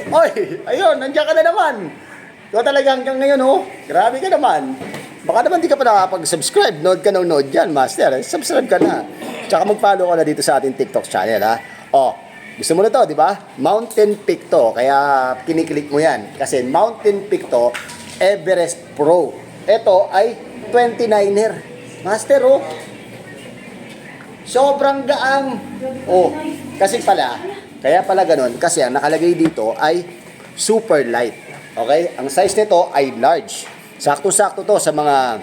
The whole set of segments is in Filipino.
Oy, ayun, nandiyan ka na naman. Ikaw talaga hanggang ngayon, oh. Grabe ka naman. Baka naman di ka pa nakapag-subscribe. Nood ka ng nood dyan, master. Subscribe ka na. Tsaka mag-follow ka na dito sa ating TikTok channel, ha. Oh, gusto mo na to, di ba? Mountain Peak to. Kaya kiniklik mo yan. Kasi Mountain Peak to, Everest Pro. Ito ay 29er. Master, oh. Sobrang gaang. Oh, kasi pala, kaya pala ganun. Kasi ang nakalagay dito ay super light. Okay? Ang size nito ay large. Sakto-sakto to sa mga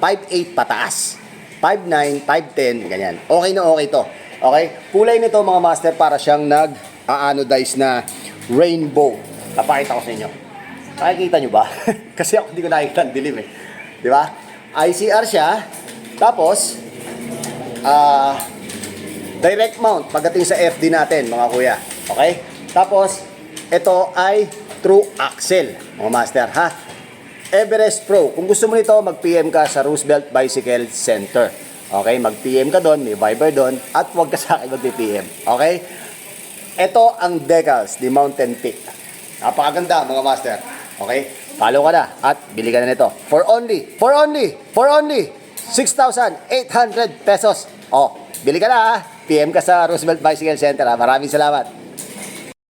5'8 pataas. 5'9, 5'10, ganyan. Okay na okay to. Okay? Kulay nito mga master para siyang nag-anodize na rainbow. Papakita ko sa inyo. Nakikita nyo ba? Kasi ako hindi ko nakikita ang dilim eh. Di ba? ICR siya. Tapos, direct mount pagdating sa FD natin mga kuya. Okay? Tapos, ito ay true axle mga master ha. Everest Pro. Kung gusto mo nito, mag-PM ka sa Roosevelt Bicycle Center. Okay? Mag-PM ka doon, may Viber doon, at huwag ka sa akin mag-PM. Okay? Ito ang decals ni Mountain Peak. Napakaganda mga master. Okay? Follow ka na at bili ka na nito. For only 6,800 pesos. Oh, bili ka na ha. PM ka sa Roosevelt Bicycle Center ha. Maraming salamat.